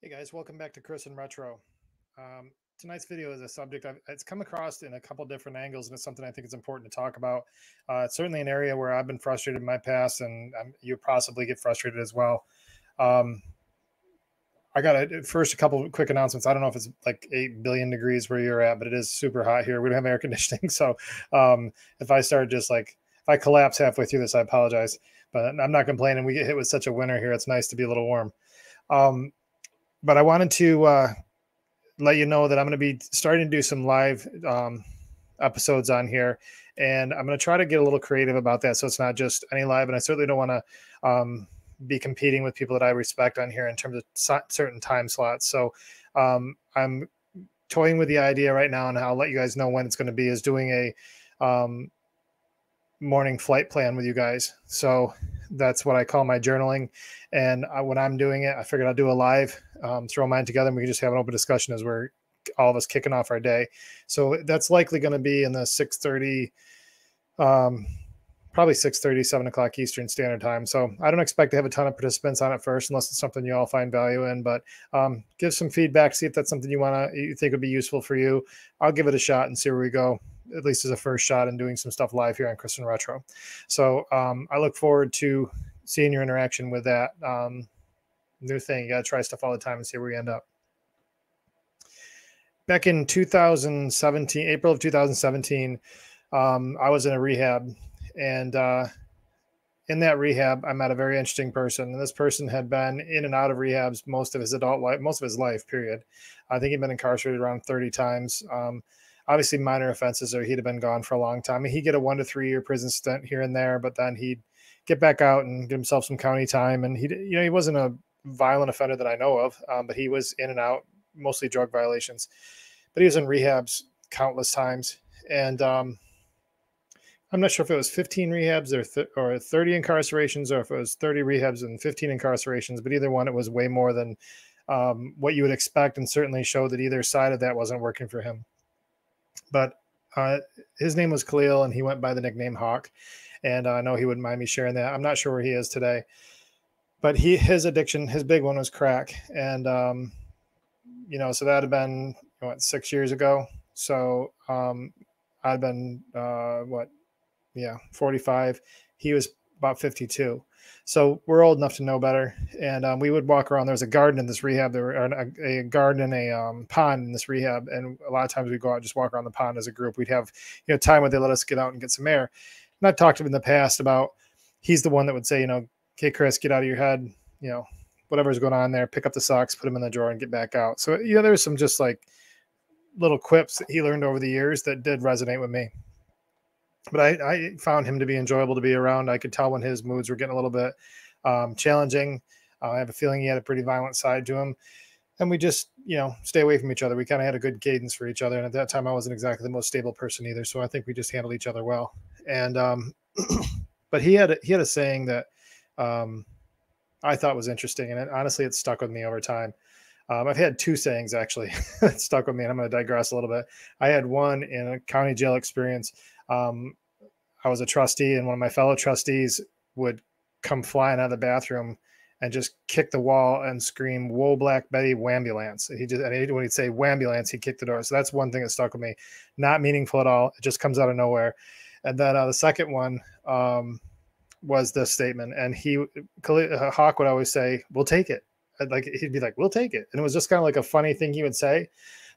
Hey guys, welcome back to Chris and Retro. Tonight's video is a subject it's come across in a couple different angles, and it's something I think is important to talk about. It's certainly an area where I've been frustrated in my past, and you possibly get frustrated as well. Um, I got first a couple of quick announcements. I don't know if it's like 8 billion degrees where you're at, but it is super hot here. We don't have air conditioning, so if I start just like if I collapse halfway through this, I apologize. But I'm not complaining. We get hit with such a winter here. It's nice to be a little warm. Um, but I wanted to let you know that I'm going to be starting to do some live episodes on here, and I'm going to try to get a little creative about that. So it's not just any live, and I certainly don't want to be competing with people that I respect on here in terms of certain time slots. So I'm toying with the idea right now, and I'll let you guys know when it's going to be, is doing a morning flight plan with you guys. So that's what I call my journaling. And when I'm doing it, I figured I'll do a live, throw mine together, and we can just have an open discussion as we're all of us kicking off our day. So that's likely going to be in the 6:30, probably 6:30, 7 o'clock Eastern Standard Time. So I don't expect to have a ton of participants on it first, unless it's something you all find value in. But give some feedback, see if that's something you think would be useful for you. I'll give it a shot and see where we go, at least as a first shot in doing some stuff live here on Chris and Retro. So I look forward to seeing your interaction with that new thing. You got to try stuff all the time and see where we end up. Back in 2017, April of 2017, I was in a rehab, and in that rehab, I met a very interesting person. And this person had been in and out of rehabs most of his adult life, most of his life, period. I think he'd been incarcerated around 30 times. Obviously minor offenses, or he'd have been gone for a long time. He'd get a 1 to 3 year prison stint here and there, but then he'd get back out and get himself some county time. And he wasn't a violent offender that I know of, but he was in and out, mostly drug violations. But he was in rehabs countless times. And I'm not sure if it was 15 rehabs or 30 incarcerations, or if it was 30 rehabs and 15 incarcerations, but either one, it was way more than what you would expect, and certainly showed that either side of that wasn't working for him. But his name was Khalil, and he went by the nickname Hawk. And I know he wouldn't mind me sharing that. I'm not sure where he is today, but his addiction, his big one was crack. And, so that had been 6 years ago. So I'd been 45. He was about 52. So we're old enough to know better. And we would walk around. There was a garden in this rehab. There were a garden and a pond in this rehab. And a lot of times we'd go out and just walk around the pond as a group. We'd have time where they let us get out and get some air. And I've talked to him in the past about, he's the one that would say, okay, Chris, get out of your head, whatever's going on there, pick up the socks, put them in the drawer and get back out. So, there was some just like little quips that he learned over the years that did resonate with me. But I found him to be enjoyable to be around. I could tell when his moods were getting a little bit challenging. I have a feeling he had a pretty violent side to him. And we just, stay away from each other. We kind of had a good cadence for each other. And at that time, I wasn't exactly the most stable person either. So I think we just handled each other well. And, but he had a saying that I thought was interesting. And honestly, it stuck with me over time. I've had two sayings actually that stuck with me, and I'm going to digress a little bit. I had one in a county jail experience. I was a trustee, and one of my fellow trustees would come flying out of the bathroom and just kick the wall and scream, "Whoa, Black Betty, wambulance." When he'd say wambulance, he'd kick the door. So that's one thing that stuck with me. Not meaningful at all. It just comes out of nowhere. And then the second one was this statement. And Hawk would always say, "We'll take it." Like, he'd be like, "We'll take it." And it was just kind of like a funny thing he would say.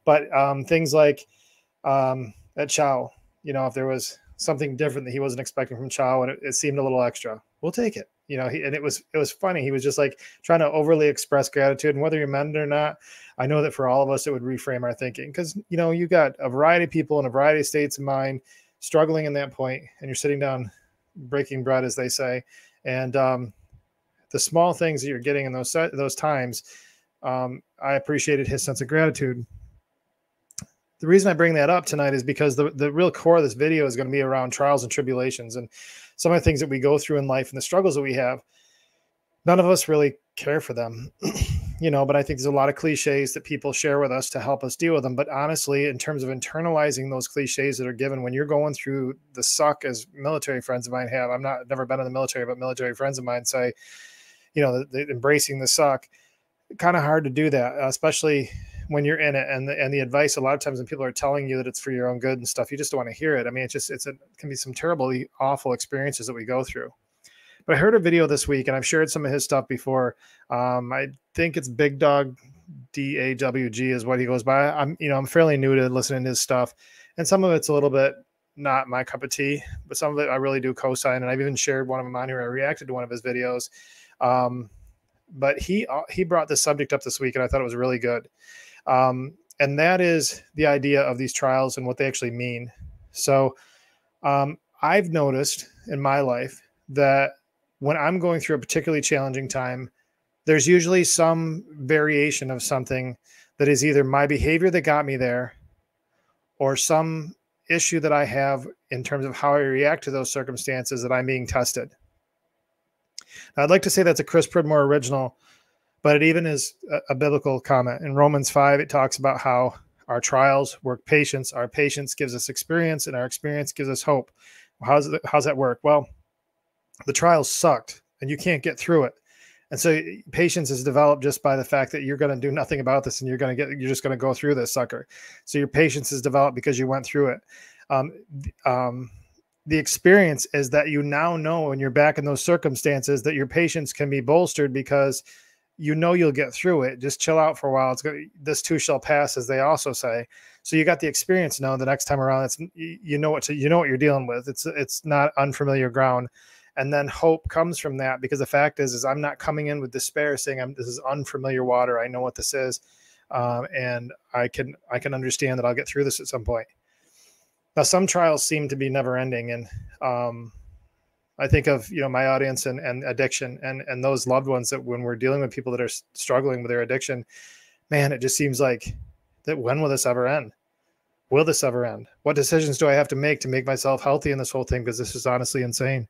But things like at Chow, if there was something different that he wasn't expecting from Chow, and it seemed a little extra, "We'll take it." And it was funny. He was just like trying to overly express gratitude, and whether you meant it or not, I know that for all of us, it would reframe our thinking, because, you got a variety of people in a variety of states of mind struggling in that point, and you're sitting down breaking bread, as they say. And the small things that you're getting in those times, I appreciated his sense of gratitude. The reason I bring that up tonight is because the real core of this video is going to be around trials and tribulations, and some of the things that we go through in life and the struggles that we have. None of us really care for them, but I think there's a lot of cliches that people share with us to help us deal with them. But honestly, in terms of internalizing those cliches that are given when you're going through the suck, as military friends of mine have, never been in the military, but military friends of mine say, embracing the suck. kind of hard to do that, especially when you're in it. And the advice a lot of times when people are telling you that it's for your own good and stuff, you just don't want to hear it. I mean, it can be some terribly awful experiences that we go through. But I heard a video this week, and I've shared some of his stuff before. I think it's Big Dog DAWG is what he goes by. I'm fairly new to listening to his stuff, and some of it's a little bit not my cup of tea, but some of it I really do co-sign. And I've even shared one of them on here. I reacted to one of his videos. But he brought this subject up this week, and I thought it was really good. And that is the idea of these trials and what they actually mean. So I've noticed in my life that when I'm going through a particularly challenging time, there's usually some variation of something that is either my behavior that got me there or some issue that I have in terms of how I react to those circumstances that I'm being tested. Now, I'd like to say that's a Chris Pridmore original, but it even is a biblical comment. In Romans 5, it talks about how our trials work patience. Our patience gives us experience, and our experience gives us hope. How's that work? Well, the trials sucked, and you can't get through it. And so patience is developed just by the fact that you're going to do nothing about this, and you're just going to go through this sucker. So your patience is developed because you went through it. The experience is that you now know when you're back in those circumstances that your patience can be bolstered because you know you'll get through it. Just chill out for a while. This too shall pass, as they also say. So you got the experience now. The next time around, you know what you're dealing with. It's not unfamiliar ground. And then hope comes from that, because the fact is I'm not coming in with despair saying this is unfamiliar water. I know what this is, and I can understand that I'll get through this at some point. Now, some trials seem to be never ending. And I think of, my audience and addiction and those loved ones that when we're dealing with people that are struggling with their addiction, man, it just seems like that. When will this ever end? Will this ever end? What decisions do I have to make myself healthy in this whole thing? Because this is honestly insane.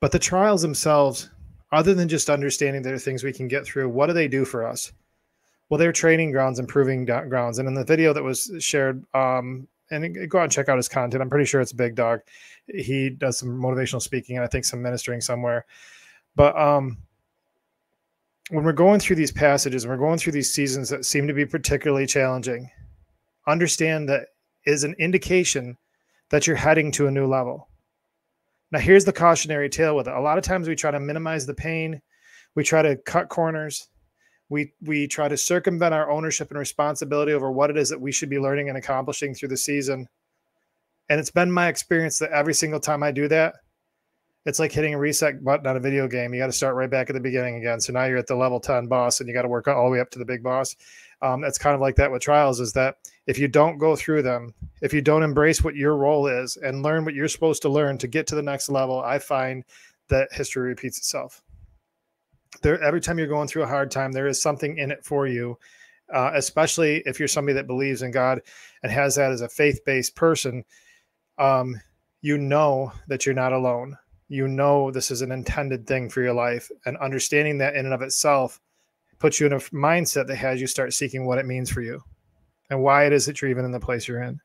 But the trials themselves, other than just understanding there are things we can get through, what do they do for us? Well, they're training grounds, improving grounds. And in the video that was shared, and go out and check out his content. I'm pretty sure it's Big Dog. He does some motivational speaking and I think some ministering somewhere. But when we're going through these passages, and we're going through these seasons that seem to be particularly challenging, understand that is an indication that you're heading to a new level. Now, here's the cautionary tale with it. A lot of times we try to minimize the pain. We try to cut corners. We try to circumvent our ownership and responsibility over what it is that we should be learning and accomplishing through the season. And it's been my experience that every single time I do that, it's like hitting a reset button on a video game. You got to start right back at the beginning again. So now you're at the level 10 boss and you got to work all the way up to the big boss. It's kind of like that with trials, is that if you don't go through them, if you don't embrace what your role is and learn what you're supposed to learn to get to the next level, I find that history repeats itself. Every time you're going through a hard time, there is something in it for you, especially if you're somebody that believes in God and has that as a faith-based person. You know that you're not alone. You know this is an intended thing for your life, and understanding that in and of itself puts you in a mindset that has you start seeking what it means for you and why it is that you're even in the place you're in.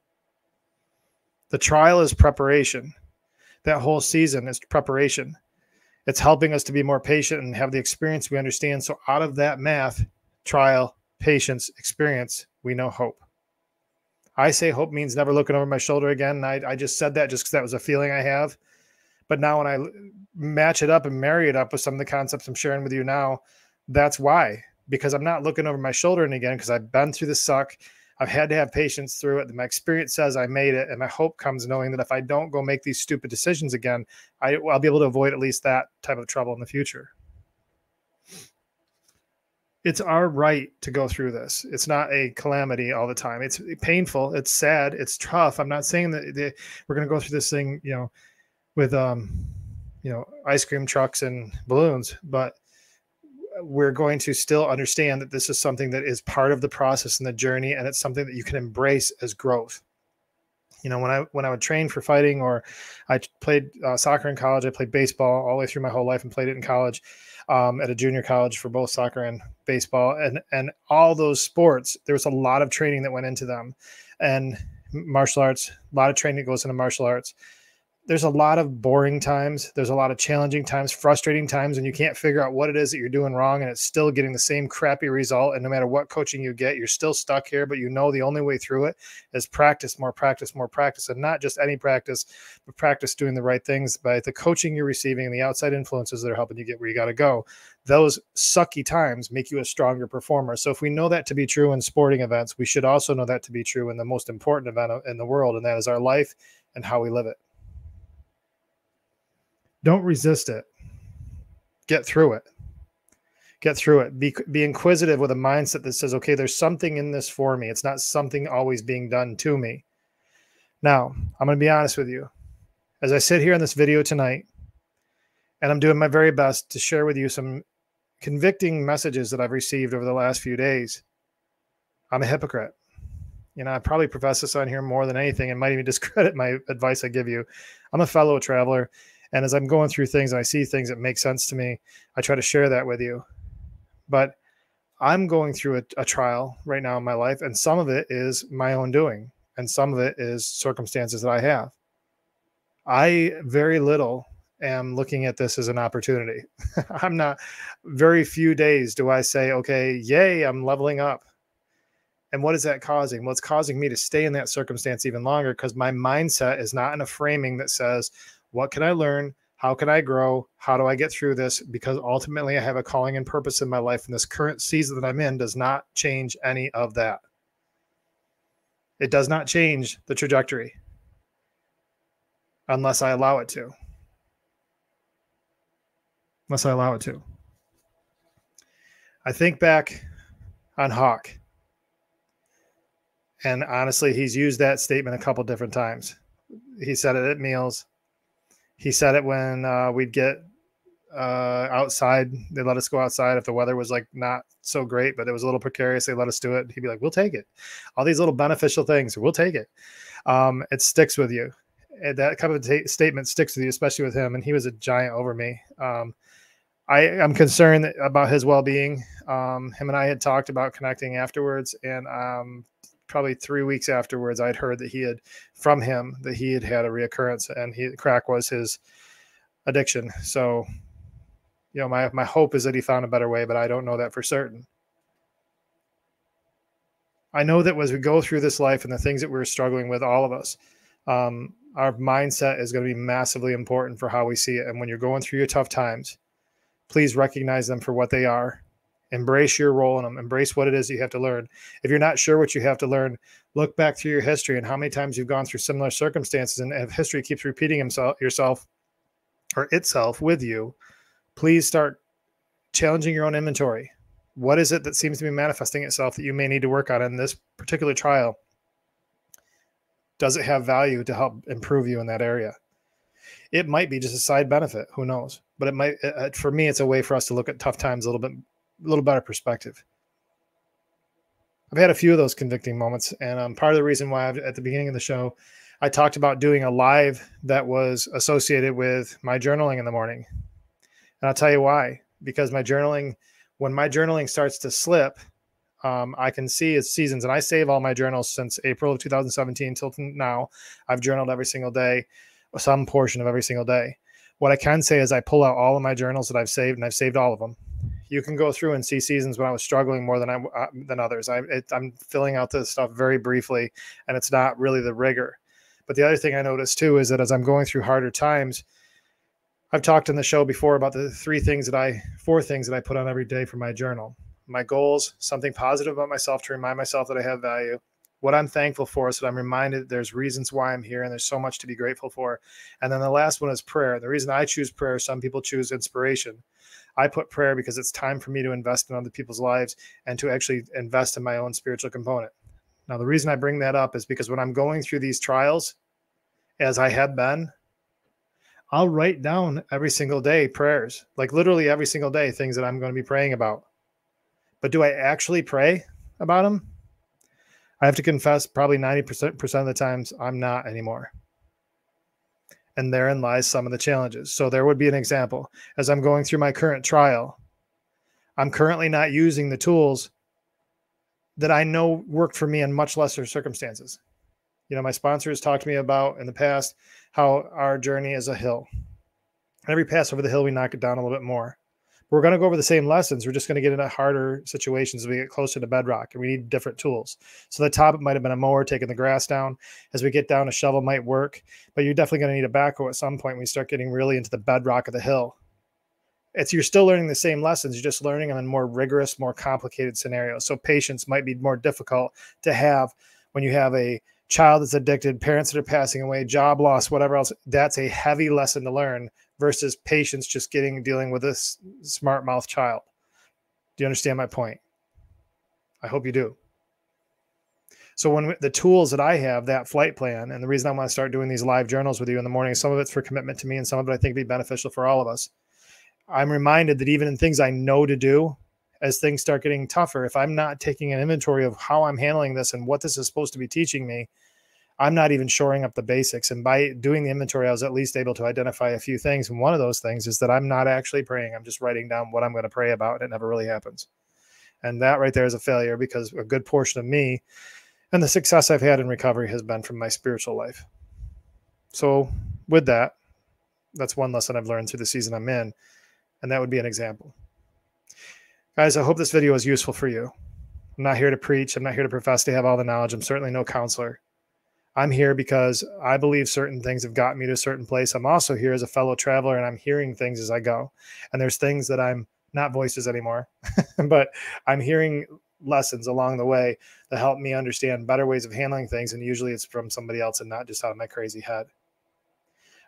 The trial is preparation. That whole season is preparation. It's helping us to be more patient and have the experience we understand. So out of that math, trial, patience, experience, we know hope. I say hope means never looking over my shoulder again. And I just said that just because that was a feeling I have. But now when I match it up and marry it up with some of the concepts I'm sharing with you now, that's why. Because I'm not looking over my shoulder and again, because I've been through the suck. I've had to have patience through it. My experience says I made it. And my hope comes knowing that if I don't go make these stupid decisions again, I'll be able to avoid at least that type of trouble in the future. It's our right to go through this. It's not a calamity all the time. It's painful. It's sad. It's tough. I'm not saying that we're going to go through this thing, with, ice cream trucks and balloons, but we're going to still understand that this is something that is part of the process and the journey. And it's something that you can embrace as growth. When I would train for fighting, or I played soccer in college, I played baseball all the way through my whole life and played it in college, at a junior college for both soccer and baseball, and all those sports, there was a lot of training that went into them, and martial arts, a lot of training goes into martial arts. there's a lot of boring times. There's a lot of challenging times, frustrating times, and you can't figure out what it is that you're doing wrong, and it's still getting the same crappy result. And no matter what coaching you get, you're still stuck here. But you know the only way through it is practice, more practice, more practice, and not just any practice, but practice doing the right things by the coaching you're receiving and the outside influences that are helping you get where you got to go. Those sucky times make you a stronger performer. So if we know that to be true in sporting events, we should also know that to be true in the most important event in the world, and that is our life and how we live it. Don't resist it. Get through it. Get through it. Be inquisitive with a mindset that says, okay, there's something in this for me. It's not something always being done to me. Now, I'm going to be honest with you. As I sit here in this video tonight, and I'm doing my very best to share with you some convicting messages that I've received over the last few days, I'm a hypocrite. You know, I probably profess this on here more than anything and might even discredit my advice I give you. I'm a fellow traveler. And as I'm going through things and I see things that make sense to me, I try to share that with you. But I'm going through a trial right now in my life, and some of it is my own doing, and some of it is circumstances that I have. I very little am looking at this as an opportunity. I'm not, very few days do I say, okay, yay, I'm leveling up. And what is that causing? Well, it's causing me to stay in that circumstance even longer because my mindset is not in a framing that says, what can I learn? How can I grow? How do I get through this? Because ultimately I have a calling and purpose in my life. And this current season that I'm in does not change any of that. It does not change the trajectory unless I allow it to. Unless I allow it to. I think back on Hawk. And honestly, he's used that statement a couple different times. He said it at meals. He said it when we'd get outside. They let us go outside if the weather was like not so great, but it was a little precarious. They let us do it. He'd be like, we'll take it. All these little beneficial things, we'll take it. It sticks with you. And that kind of statement sticks with you, especially with him. And he was a giant over me. I'm concerned about his well-being. Him and I had talked about connecting afterwards, and probably 3 weeks afterwards, I'd heard that he had had a reoccurrence, and crack was his addiction. So, you know, my hope is that he found a better way, but I don't know that for certain. I know that as we go through this life and the things that we're struggling with, all of us, our mindset is going to be massively important for how we see it. And when you're going through your tough times, please recognize them for what they are. Embrace your role in them. Embrace what it is you have to learn. If you're not sure what you have to learn, look back through your history and how many times you've gone through similar circumstances. And if history keeps repeating itself with you, please start challenging your own inventory. What is it that seems to be manifesting itself that you may need to work on in this particular trial? Does it have value to help improve you in that area? It might be just a side benefit. Who knows? But it might, for me, it's a way for us to look at tough times a little better perspective. I've had a few of those convicting moments, and part of the reason why at the beginning of the show, I talked about doing a live that was associated with my journaling in the morning. And I'll tell you why. Because when my journaling starts to slip, I can see its seasons, and I save all my journals since April of 2017 till now. I've journaled every single day, some portion of every single day. What I can say is I pull out all of my journals that I've saved, and I've saved all of them. You can go through and see seasons when I was struggling more than others. I'm filling out this stuff very briefly, and it's not really the rigor. But the other thing I noticed too is that as I'm going through harder times, I've talked in the show before about the four things that I put on every day for my journal. My goals, something positive about myself to remind myself that I have value. What I'm thankful for is that I'm reminded there's reasons why I'm here and there's so much to be grateful for. And then the last one is prayer. The reason I choose prayer, some people choose inspiration. I put prayer because it's time for me to invest in other people's lives and to actually invest in my own spiritual component. Now, the reason I bring that up is because when I'm going through these trials, as I have been, I'll write down every single day prayers, like literally every single day, things that I'm going to be praying about. But do I actually pray about them? I have to confess, probably 90% of the times I'm not anymore. And therein lies some of the challenges. So there would be an example. As I'm going through my current trial, I'm currently not using the tools that I know worked for me in much lesser circumstances. You know, my sponsors talked to me about in the past how our journey is a hill. Every pass over the hill, we knock it down a little bit more. We're going to go over the same lessons. We're just going to get into harder situations as we get closer to bedrock, and we need different tools. So the top, it might have been a mower taking the grass down. As we get down, a shovel might work, but you're definitely going to need a backhoe at some point when you start getting really into the bedrock of the hill. You're still learning the same lessons. You're just learning them in more rigorous, more complicated scenarios. So patience might be more difficult to have when you have a child that's addicted, parents that are passing away, job loss, whatever else. That's a heavy lesson to learn versus patience just dealing with this smart mouth child. Do you understand my point? I hope you do. So when the tools that I have, that flight plan, and the reason I want to start doing these live journals with you in the morning, some of it's for commitment to me and some of it I think would be beneficial for all of us. I'm reminded that even in things I know to do, as things start getting tougher, if I'm not taking an inventory of how I'm handling this and what this is supposed to be teaching me, I'm not even shoring up the basics. And by doing the inventory, I was at least able to identify a few things. And one of those things is that I'm not actually praying. I'm just writing down what I'm going to pray about, and it never really happens. And that right there is a failure, because a good portion of me and the success I've had in recovery has been from my spiritual life. So with that, that's one lesson I've learned through the season I'm in. And that would be an example. Guys, I hope this video is useful for you. I'm not here to preach. I'm not here to profess to have all the knowledge. I'm certainly no counselor. I'm here because I believe certain things have gotten me to a certain place. I'm also here as a fellow traveler, and I'm hearing things as I go. And there's things that I'm not voices anymore, but I'm hearing lessons along the way that help me understand better ways of handling things. And usually it's from somebody else and not just out of my crazy head.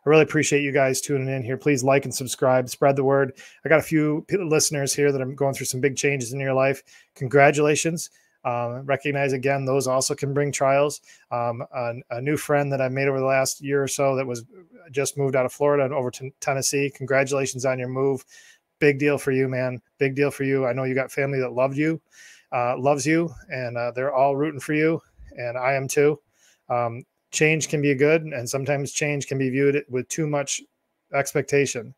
I really appreciate you guys tuning in here. Please like and subscribe, spread the word. I got a few listeners here that are going through some big changes in your life. Congratulations. Recognize again, those also can bring trials. A new friend that I made over the last year or so that was just moved out of Florida and over to Tennessee. Congratulations on your move. Big deal for you, man. Big deal for you. I know you got family that loves you, and they're all rooting for you, and I am too. Change can be good, and sometimes change can be viewed with too much expectation.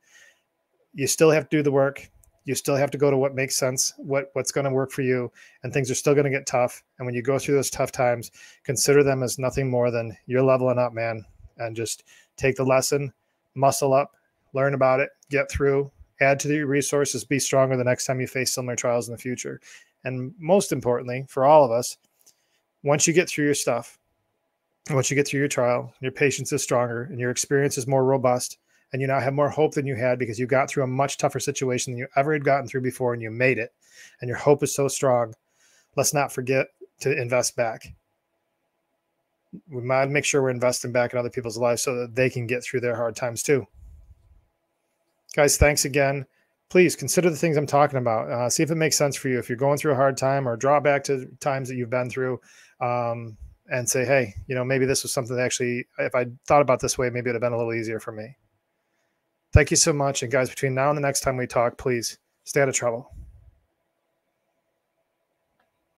You still have to do the work. You still have to go to what makes sense, what's going to work for you, and things are still going to get tough. And when you go through those tough times, consider them as nothing more than you're leveling up, man, and just take the lesson, muscle up, learn about it, get through, add to your resources, be stronger the next time you face similar trials in the future. And most importantly, for all of us, once you get through your stuff, once you get through your trial, your patience is stronger and your experience is more robust, and you now have more hope than you had because you got through a much tougher situation than you ever had gotten through before, and you made it, and your hope is so strong. Let's not forget to invest back. We might make sure we're investing back in other people's lives so that they can get through their hard times too. Guys, thanks again. Please consider the things I'm talking about. See if it makes sense for you. If you're going through a hard time, or draw back to times that you've been through, and say, hey, maybe this was something that actually, if I thought about this way, maybe it would have been a little easier for me. Thank you so much. And guys, between now and the next time we talk, please stay out of trouble.